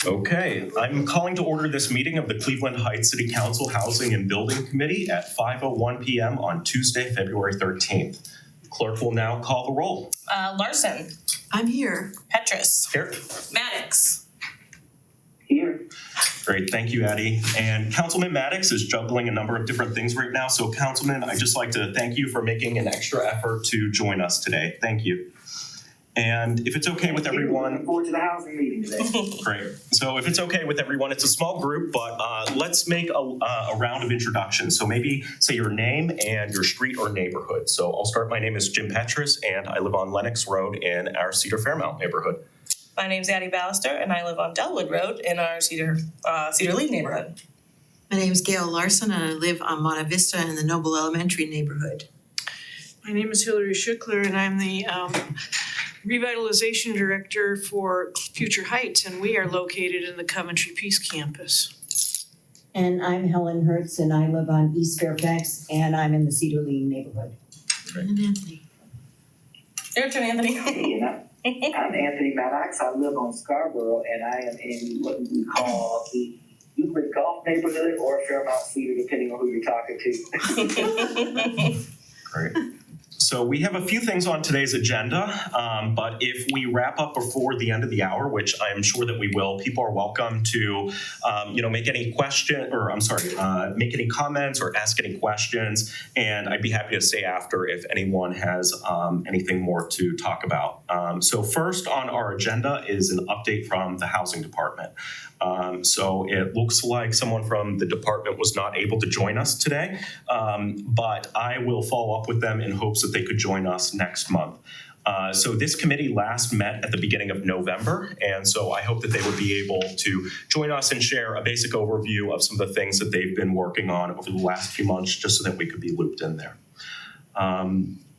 Okay, I'm calling to order this meeting of the Cleveland Heights City Council Housing and Building Committee at 5:01 p.m. on Tuesday, February 13th. Clerk will now call the roll. Larson. I'm here. Petrus. Here. Maddox. Here. Great, thank you, Addie. And Councilman Maddox is juggling a number of different things right now. So Councilman, I'd just like to thank you for making an extra effort to join us today. Thank you. And if it's okay with everyone. Looking forward to the housing meeting today. Great. So if it's okay with everyone, it's a small group, but let's make a round of introductions. So maybe say your name and your street or neighborhood. So I'll start. My name is Jim Petrus, and I live on Lennox Road in our Cedar Fairmount neighborhood. My name's Addie Ballister, and I live on Delwood Road in our Cedar Lee neighborhood. My name is Gail Larson, and I live on Monte Vista in the Noble Elementary neighborhood. My name is Hillary Schuckler, and I'm the Revitalization Director for Future Heights, and we are located in the Coventry Peace Campus. And I'm Helen Hertz, and I live on East Fairfax, and I'm in the Cedar Lee neighborhood. And Anthony. Your turn, Anthony. Hey, and I'm Anthony Maddox. I live on Scarborough, and I am in what we call the Euclid Golf neighborhood or Fairmount Cedar, depending on who you're talking to. Great. So we have a few things on today's agenda, but if we wrap up before the end of the hour, which I'm sure that we will, people are welcome to, make any make any comments or ask any questions, and I'd be happy to stay after if anyone has anything more to talk about. So first on our agenda is an update from the Housing Department. So it looks like someone from the department was not able to join us today, but I will follow up with them in hopes that they could join us next month. So this committee last met at the beginning of November, and so I hope that they would be able to join us and share a basic overview of some of the things that they've been working on over the last few months, just so that we could be looped in there.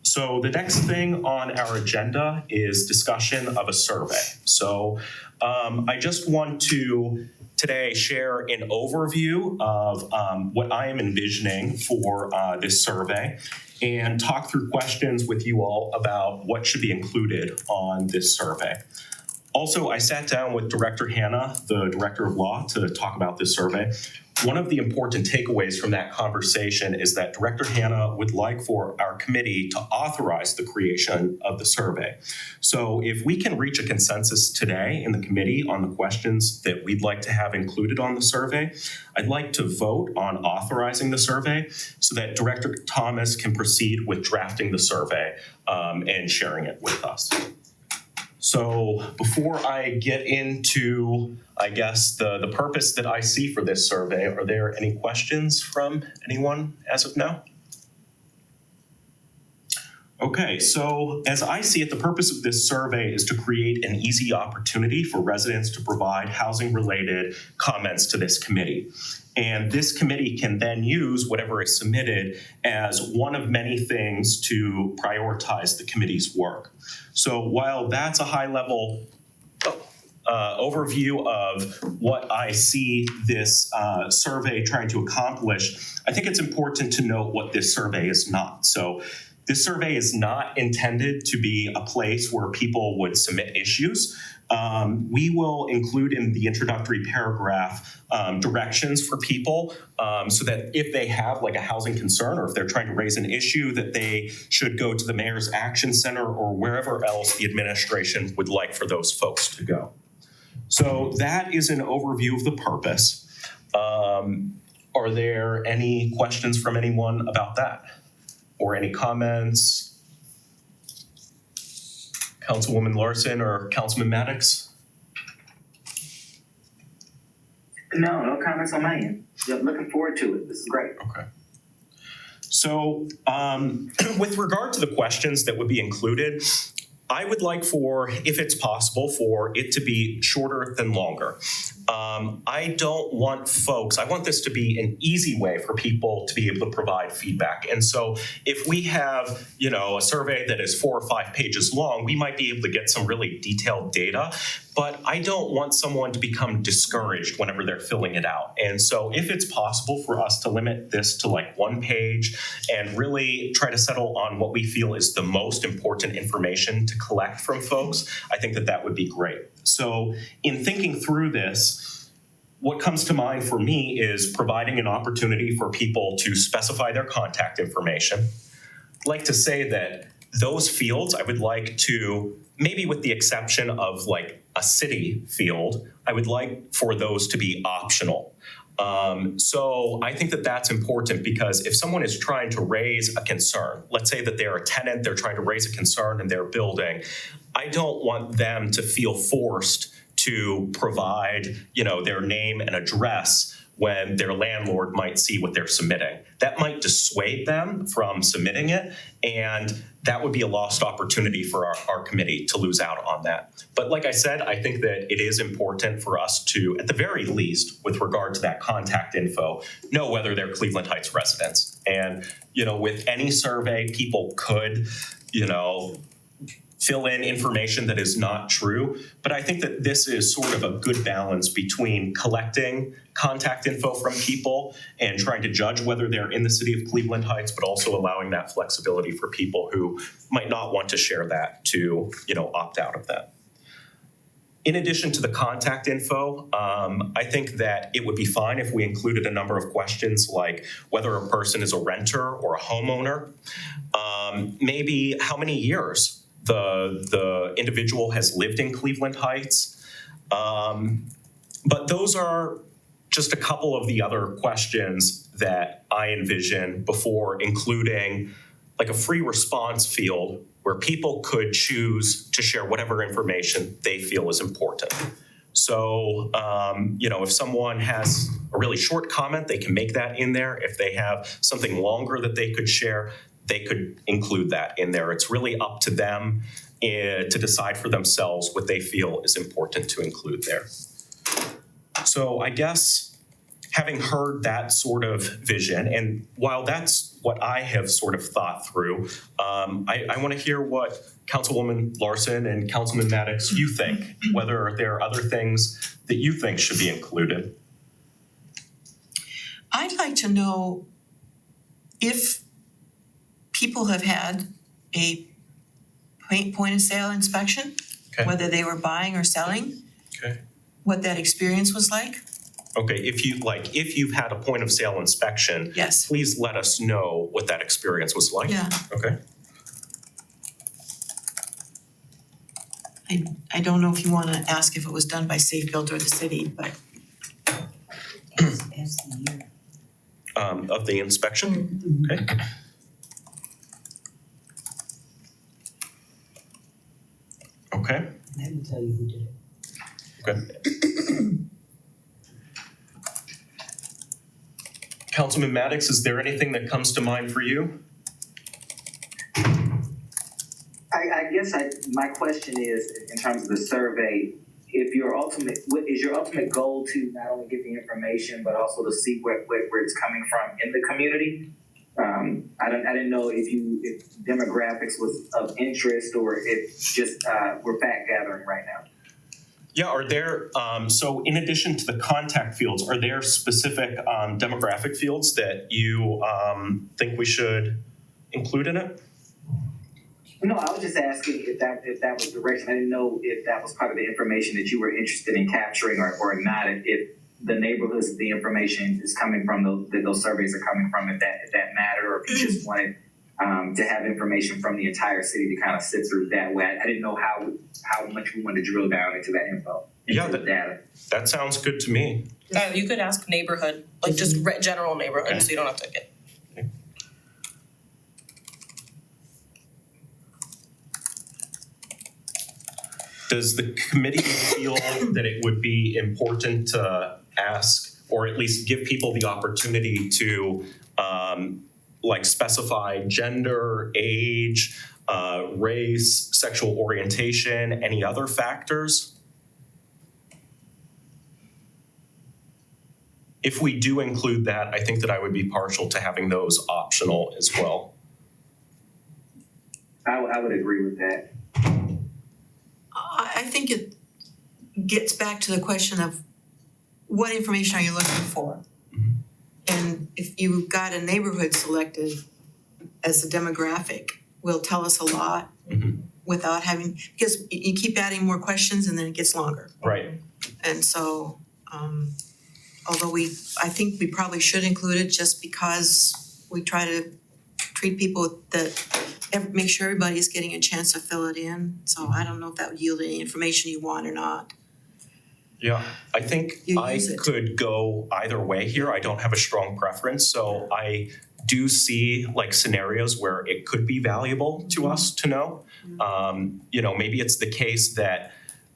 So the next thing on our agenda is discussion of a survey. So I just want to today share an overview of what I am envisioning for this survey and talk through questions with you all about what should be included on this survey. Also, I sat down with Director Hannah, the Director of Law, to talk about this survey. One of the important takeaways from that conversation is that Director Hannah would like for our committee to authorize the creation of the survey. So if we can reach a consensus today in the committee on the questions that we'd like to have included on the survey, I'd like to vote on authorizing the survey so that Director Thomas can proceed with drafting the survey and sharing it with us. So before I get into, I guess, the purpose that I see for this survey, are there any questions from anyone as of now? Okay, so as I see it, the purpose of this survey is to create an easy opportunity for residents to provide housing-related comments to this committee. And this committee can then use whatever is submitted as one of many things to prioritize the committee's work. So while that's a high-level overview of what I see this survey trying to accomplish, I think it's important to note what this survey is not. So this survey is not intended to be a place where people would submit issues. We will include in the introductory paragraph directions for people so that if they have like a housing concern or if they're trying to raise an issue, that they should go to the Mayor's Action Center or wherever else the administration would like for those folks to go. So that is an overview of the purpose. Are there any questions from anyone about that? Or any comments? Councilwoman Larson or Councilman Maddox? No comments on my end. Just looking forward to it. This is great. Okay. So with regard to the questions that would be included, I would like for, if it's possible, for it to be shorter than longer. I don't want I want this to be an easy way for people to be able to provide feedback. And so if we have, a survey that is 4 or 5 pages long, we might be able to get some really detailed data. but I don't want someone to become discouraged whenever they're filling it out. And so if it's possible for us to limit this to like one page and really try to settle on what we feel is the most important information to collect from folks, I think that that would be great. So in thinking through this, what comes to mind for me is providing an opportunity for people to specify their contact information. I'd like to say that those fields, I would like to, maybe with the exception of like a city field, I would like for those to be optional. So I think that that's important because if someone is trying to raise a concern, let's say that they're a tenant, they're trying to raise a concern in their building, I don't want them to feel forced to provide, their name and address when their landlord might see what they're submitting. That might dissuade them from submitting it, and that would be a lost opportunity for our committee to lose out on that. But like I said, I think that it is important for us to, at the very least, with regard to that contact info, know whether they're Cleveland Heights residents. And, with any survey, people could, fill in information that is not true. But I think that this is sort of a good balance between collecting contact info from people and trying to judge whether they're in the city of Cleveland Heights, but also allowing that flexibility for people who might not want to share that to, opt out of that. In addition to the contact info, I think that it would be fine if we included a number of questions like whether a person is a renter or a homeowner, maybe how many years the individual has lived in Cleveland Heights. But those are just a couple of the other questions that I envision before including like a free response field where people could choose to share whatever information they feel is important. So, if someone has a really short comment, they can make that in there. If they have something longer that they could share, they could include that in there. It's really up to them to decide for themselves what they feel is important to include there. So I guess having heard that sort of vision, and while that's what I have sort of thought through, I want to hear what Councilwoman Larson and Councilman Maddox, you think, whether there are other things that you think should be included. I'd like to know if people have had a point of sale inspection, Okay. whether they were buying or selling, Okay. what that experience was like. Okay, if you've had a point of sale inspection, Yes. please let us know what that experience was like. Yeah. Okay. I don't know if you want to ask if it was done by Safe Build or the city, but As the year. Of the inspection. Okay. Okay. That will tell you who did it. Okay. Councilman Maddox, is there anything that comes to mind for you? I guess my question is, in terms of the survey, if what is your ultimate goal to not only get the information, but also to see where it's coming from in the community? I didn't know if demographics was of interest or if just we're fact gathering right now. Yeah, are there, so in addition to the contact fields, are there specific demographic fields that you think we should include in it? No, I was just asking if that was the direction. I didn't know if that was part of the information that you were interested in capturing or not. If the neighborhoods the information is coming from, those surveys are coming from, if that mattered, or if you just wanted to have information from the entire city to kind of sit through that way. I didn't know how much we wanted to drill down into that info, the data. That sounds good to me. You could ask neighborhood, like just general neighborhood, Okay. so you don't have to get. Does the committee feel that it would be important to ask, or at least give people the opportunity to specify gender, age, race, sexual orientation, any other factors? If we do include that, I think that I would be partial to having those optional as well. I would agree with that. I think gets back to the question of what information are you looking for? And if you've got a neighborhood selected as a demographic, will tell us a lot Mhm. without having, because you keep adding more questions and then it gets longer. Right. And so, although I think we probably should include it just because we try to treat people make sure everybody's getting a chance to fill it in. So I don't know if that would yield any information you want or not. Yeah, I think You I use it. could go either way here. I don't have a strong preference, so I do see like scenarios where it could be valuable to us to know. Maybe it's the case that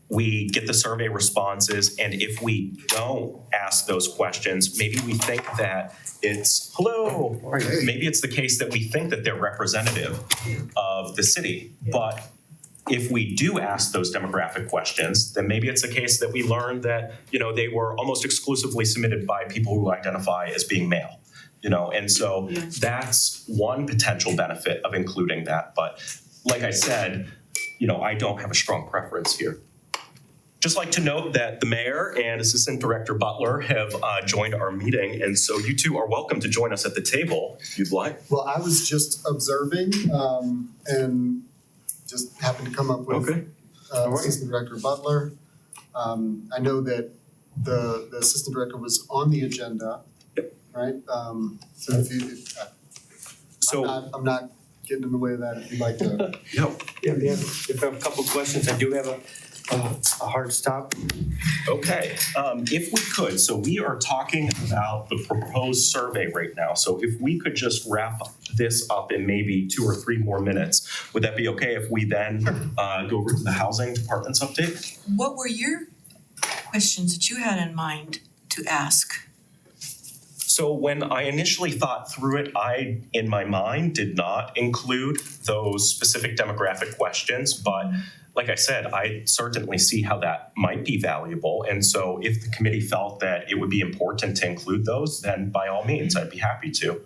we get the survey responses, and if we don't ask those questions, maybe we think that maybe it's the case that we think that they're representative of the city. But if we do ask those demographic questions, then maybe it's a case that we learned that, they were almost exclusively submitted by people who identify as being male. And so that's one potential benefit of including that. But like I said, I don't have a strong preference here. Just like to note that the mayor and Assistant Director Butler have joined our meeting, and so you two are welcome to join us at the table if you'd like. Well, I was just observing and just happened to come up with Assistant Director Butler. I know that the Assistant Director was on the agenda, right? So I'm not getting in the way of that if you'd like to. Yeah, if I have a couple of questions, I do have a hard stop. Okay, if we could, so we are talking about the proposed survey right now. So if we could just wrap this up in maybe 2 or 3 more minutes, would that be okay if we then go over to the housing department's update? What were your questions that you had in mind to ask? So when I initially thought through it, I, in my mind, did not include those specific demographic questions, but like I said, I certainly see how that might be valuable. And so if the committee felt that it would be important to include those, then by all means, I'd be happy to.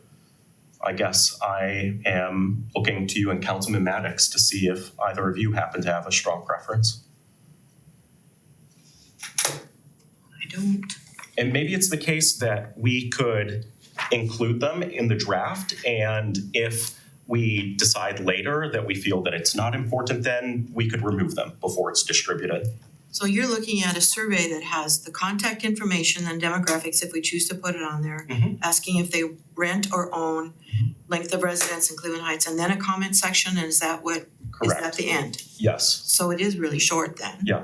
I guess I am looking to you and Councilman Maddox to see if either of you happen to have a strong preference. I don't. And maybe it's the case that we could include them in the draft, and if we decide later that we feel that it's not important, then we could remove them before it's distributed. So you're looking at a survey that has the contact information and demographics, if we choose to put it on there, asking if they rent or own, length of residence in Cleveland Heights, and then a comment section, and is that Correct. the end? Yes. So it is really short then. Yeah.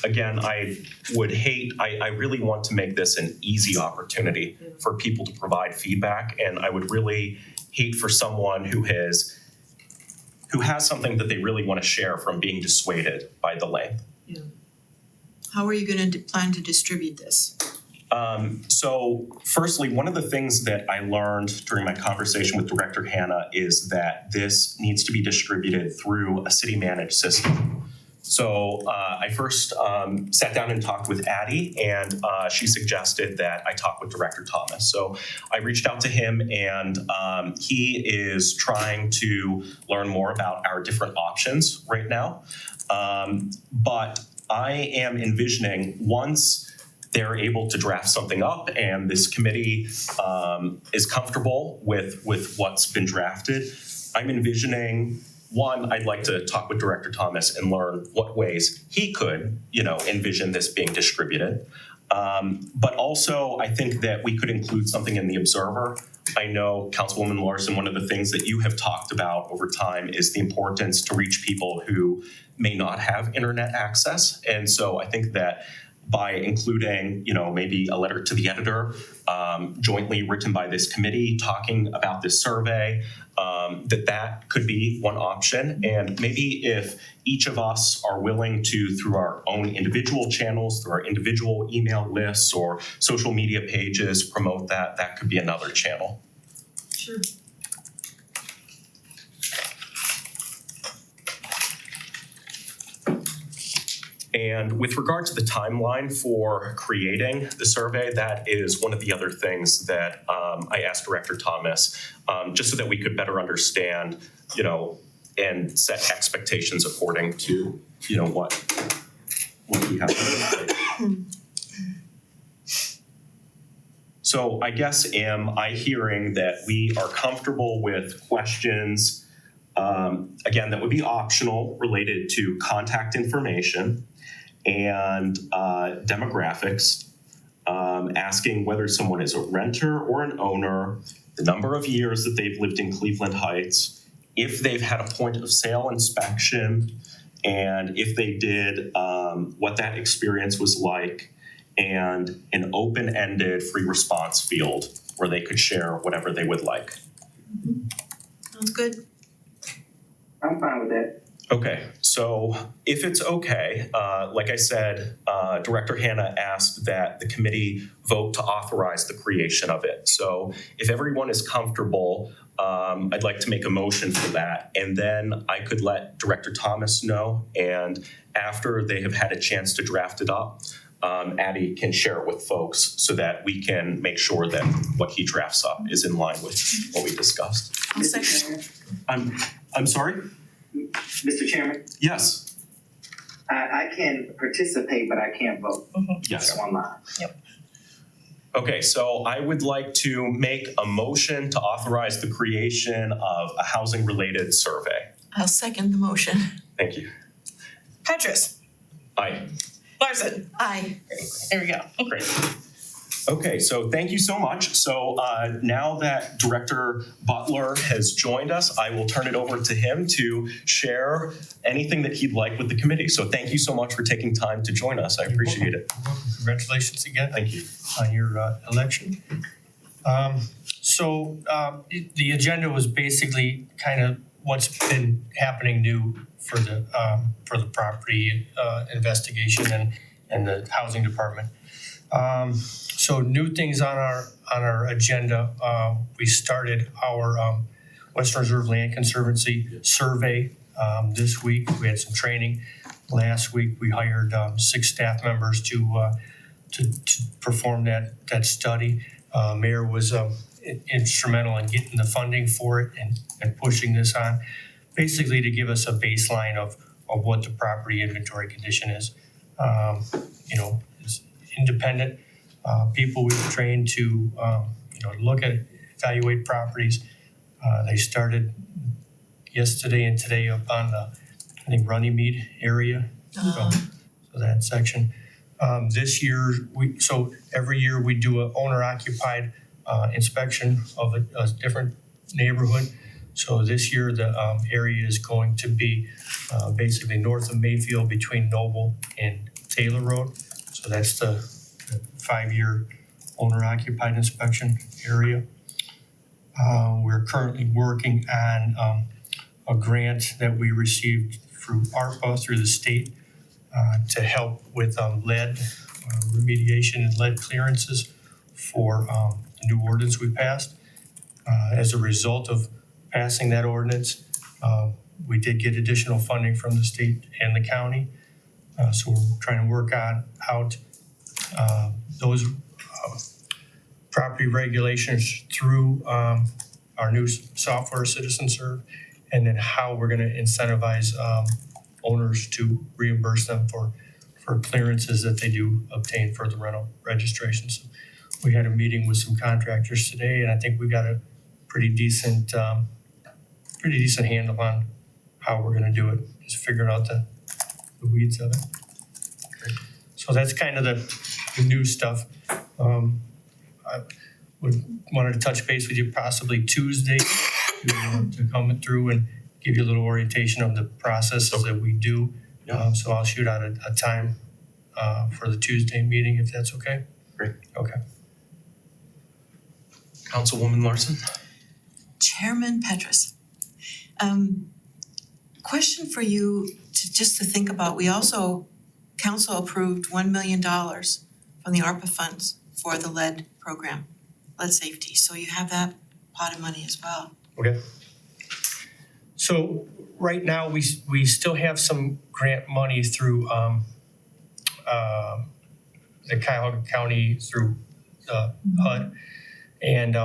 Again, I really want to make this an easy opportunity for people to provide feedback, and I would really hate for someone who has something that they really want to share from being dissuaded by the length. Yeah. How are you going to plan to distribute this? So firstly, one of the things that I learned during my conversation with Director Hanna is that this needs to be distributed through a city managed system. So I first sat down and talked with Addie, and she suggested that I talk with Director Thomas. So I reached out to him, and he is trying to learn more about our different options right now. But I am envisioning once they're able to draft something up and this committee is comfortable with what's been drafted, I'm envisioning one, I'd like to talk with Director Thomas and learn what ways he could, envision this being distributed. But also, I think that we could include something in the Observer. I know, Councilwoman Larson, one of the things that you have talked about over time is the importance to reach people who may not have internet access. And so I think that by including, maybe a letter to the editor, jointly written by this committee, talking about this survey, that could be one option. And maybe if each of us are willing to, through our own individual channels, through our individual email lists or social media pages, promote that could be another channel. Sure. And with regard to the timeline for creating the survey, that is one of the other things that I asked Director Thomas, just so that we could better understand, and set expectations according to, what he has. So I guess, am I hearing that we are comfortable with questions, again, that would be optional related to contact information and demographics, asking whether someone is a renter or an owner, the number of years that they've lived in Cleveland Heights, if they've had a point of sale inspection, and if they did, what that experience was like, and an open-ended free response field where they could share whatever they would like. Sounds good. I'm fine with that. Okay, so if it's okay, like I said, Director Hanna asked that the committee vote to authorize the creation of it. So if everyone is comfortable, I'd like to make a motion for that. And then I could let Director Thomas know. And after they have had a chance to draft it up, Addie can share it with folks so that we can make sure that what he drafts up is in line with what we discussed. I'll Mr. second. Chairman, I'm sorry? Mr. Chairman, Yes. I can participate, but I can't vote. Yes. Online. Okay, so I would like to make a motion to authorize the creation of a housing-related survey. I'll second the motion. Thank you. Petrus, Aye. Larson. Aye. There we go. Great. Okay, so thank you so much. So now that Director Butler has joined us, I will turn it over to him to share anything that he'd like with the committee. So thank you so much for taking time to join us. I appreciate it. Congratulations again Thank you. on your election. So the agenda was basically kind of what's been happening new for the property investigation and the housing department. So new things on our agenda. We started our Western Reserve Land Conservancy survey this week. We had some training. Last week we hired 6 staff members to perform that study. Mayor was instrumental in getting the funding for it and pushing this on, basically to give us a baseline of what the property inventory condition is. It's independent people we've trained to look at, evaluate properties. They started yesterday and today up on the, I think, Runnymede area. So that section. This year, every year we do an owner-occupied inspection of a different neighborhood. So this year, the area is going to be basically north of Mayfield between Noble and Taylor Road. So that's the 5-year owner-occupied inspection area. We're currently working on a grant that we received through ARPA, through the state, to help with lead remediation and lead clearances for the new ordinance we passed. As a result of passing that ordinance, we did get additional funding from the state and the county. So we're trying to work out those property regulations through our new software, CitizenServe, and then how we're going to incentivize owners to reimburse them for clearances that they do obtain for the rental registrations. We had a meeting with some contractors today, and I think we got a pretty decent handle on how we're going to do it. Just figuring out the weeds of it. So that's kind of the new stuff. I wanted to touch base with you possibly Tuesday to come through and give you a little orientation of the processes that we do. So I'll shoot out a time for the Tuesday meeting, if that's okay. Great. Okay. Councilwoman Larson? Chairman Petrus, question for you just to think about. We also, council approved $1 million from the ARPA funds for the lead program, lead safety. So you have that pot of money as well. Okay. So right now, we still have some grant money through the Cuyahoga County through HUD. And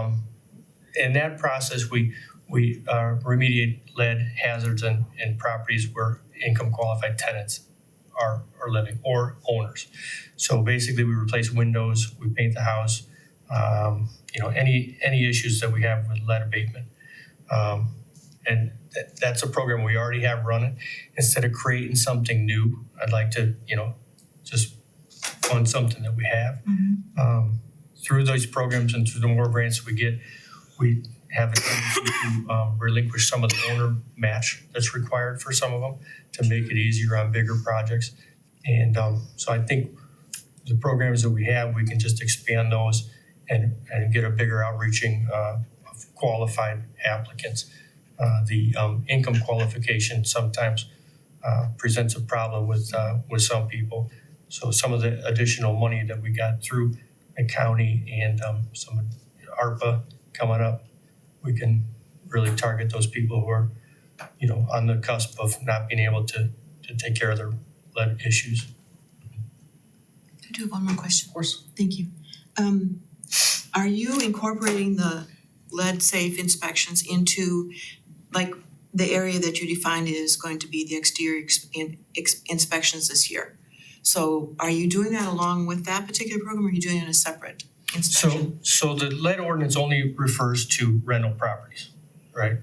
in that process, we remediate lead hazards in properties where income qualified tenants are living, or owners. So basically, we replace windows, we paint the house, any issues that we have with lead abatement. And that's a program we already have running. Instead of creating something new, I'd like to, just fund something that we have. Through those programs and through the more grants we get, we have a tendency to relinquish some of the owner match that's required for some of them to make it easier on bigger projects. And so I think the programs that we have, we can just expand those and get a bigger outreaching of qualified applicants. The income qualification sometimes presents a problem with some people. So some of the additional money that we got through the county and some ARPA coming up, we can really target those people who are, on the cusp of not being able to take care of their lead issues. I do have one more question. Of course. Thank you. Are you incorporating the lead safe inspections into, like, the area that you defined is going to be the exterior inspections this year? So are you doing that along with that particular program, or are you doing it in a separate inspection? So the lead ordinance only refers to rental properties, right?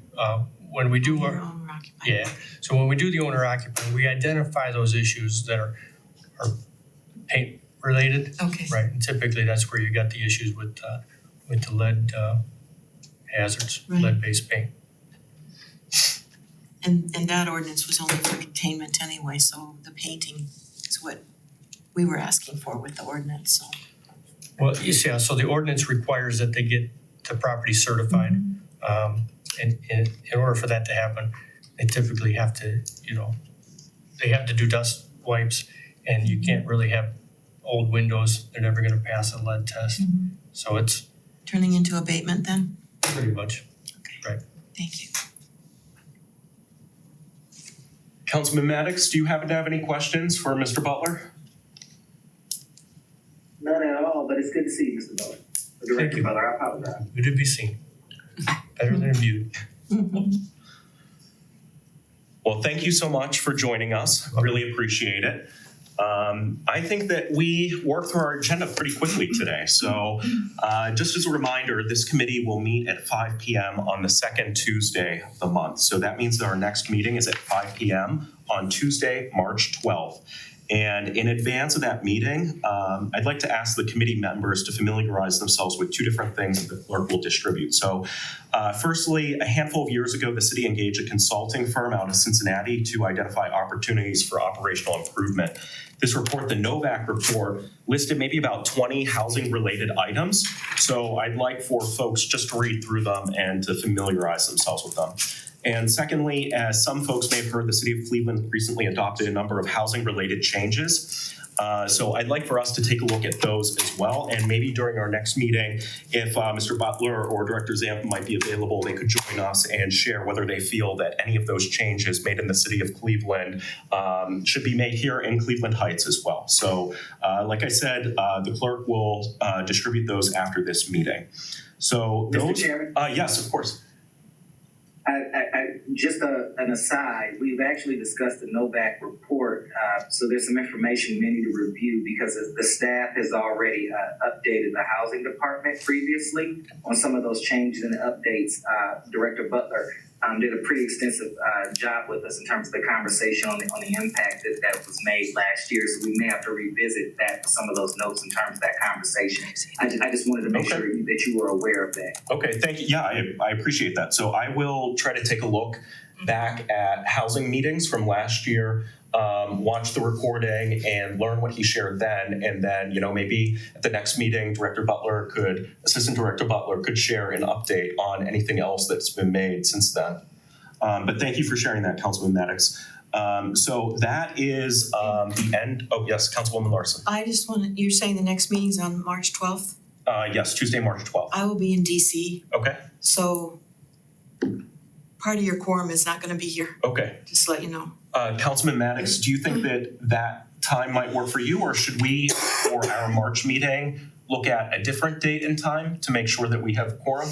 When we do Your our, owner occupied. yeah, so when we do the owner occupied, we identify those issues that are paint related, Okay. right? And typically that's where you got the issues with the lead hazards, Right. lead-based paint. And that ordinance was only for containment anyway, so the painting is what we were asking for with the ordinance, so. Well, yeah, so the ordinance requires that they get the property certified. And in order for that to happen, they typically have to, they have to do dust wipes, and you can't really have old windows. They're never gonna pass a lead test. So it's Turning into abatement then? pretty much, Okay. right. Thank you. Councilman Maddox, do you happen to have any questions for Mr. Butler? None at all, but it's good to see you, Mr. Butler. Or Director you. Butler, I apologize. Good to be seen. Better than viewed. Well, thank you so much for joining us. Really appreciate it. I think that we worked through our agenda pretty quickly today. So just as a reminder, this committee will meet at 5 p.m. on the second Tuesday of the month. So that means that our next meeting is at 5 p.m. on Tuesday, March 12th. And in advance of that meeting, I'd like to ask the committee members to familiarize themselves with two different things that the clerk will distribute. So firstly, a handful of years ago, the city engaged a consulting firm out of Cincinnati to identify opportunities for operational improvement. This report, the Novak report, listed maybe about 20 housing-related items. So I'd like for folks just to read through them and to familiarize themselves with them. And secondly, as some folks may have heard, the city of Cleveland recently adopted a number of housing-related changes. So I'd like for us to take a look at those as well. And maybe during our next meeting, if Mr. Butler or Director Zampa might be available, they could join us and share whether they feel that any of those changes made in the city of Cleveland should be made here in Cleveland Heights as well. So like I said, the clerk will distribute those after this meeting. So Mr. those, Chairman? yes, of course. Just an aside, we've actually discussed the Novak report, so there's some information we need to review because the staff has already updated the housing department previously on some of those changes and updates. Director Butler did a pretty extensive job with us in terms of the conversation on the impact that was made last year, so we may have to revisit that for some of those notes in terms of that conversation. I just wanted to make sure that you were aware of that. Okay, thank you. Yeah, I appreciate that. So I will try to take a look back at housing meetings from last year, watch the recording and learn what he shared then. And then, maybe at the next meeting, Assistant Director Butler could share an update on anything else that's been made since then. But thank you for sharing that, Councilman Maddox. So that is the end. Oh, yes, Councilwoman Larson. You're saying the next meeting's on March 12th? Yes, Tuesday, March 12th. I will be in DC, Okay, so part of your quorum is not gonna be here, okay. just to let you know. Councilman Maddox, do you think that time might work for you, or should we, for our March meeting, look at a different date and time to make sure that we have quorum?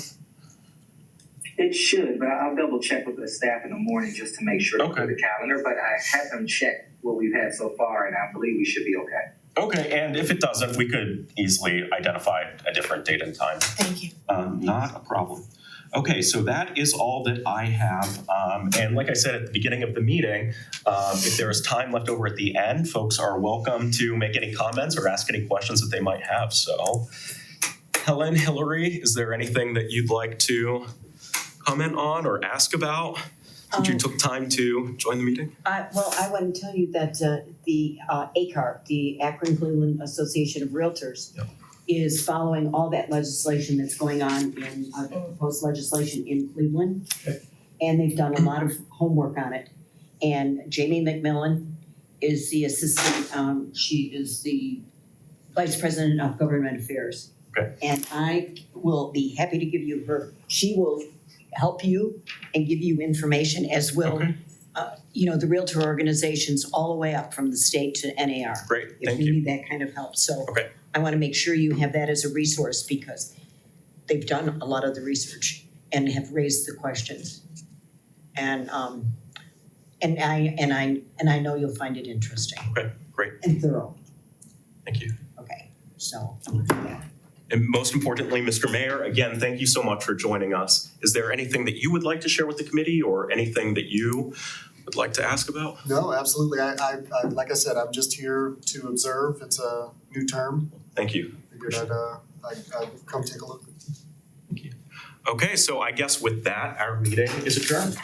It should, but I'll double check with the staff in the morning just to make sure Okay. for the calendar, but I had them check what we've had so far, and I believe we should be okay. Okay, and if it doesn't, we could easily identify a different date and time. Thank you. Not a problem. Okay, so that is all that I have. And like I said at the beginning of the meeting, if there is time left over at the end, folks are welcome to make any comments or ask any questions that they might have. So, Helen, Hillary, is there anything that you'd like to comment on or ask about since you took time to join the meeting? Well, I want to tell you that the ACAR, the Akron Cleveland Association of Realtors, Yep. is following all that legislation that's going on in proposed legislation in Cleveland. Okay. And they've done a lot of homework on it. And Jamie McMillan is the assistant, she is the vice president of government affairs. Okay. And I will be happy to give you she will help you and give you information, as will Okay. the realtor organizations all the way up from the state to NAR. Great, If thank you you. need that kind of help. So Okay. I want to make sure you have that as a resource because they've done a lot of the research and have raised the questions. And I know you'll find it interesting Okay, great, and thorough. thank you. Okay, so And most importantly, Mr. Mayor, again, thank you so much for joining us. Is there anything that you would like to share with the committee or anything that you would like to ask about? No, absolutely. I like I said, I'm just here to observe. It's a new term. Thank you. Figured I'd come take a look. Okay, so I guess with that, our meeting is adjourned.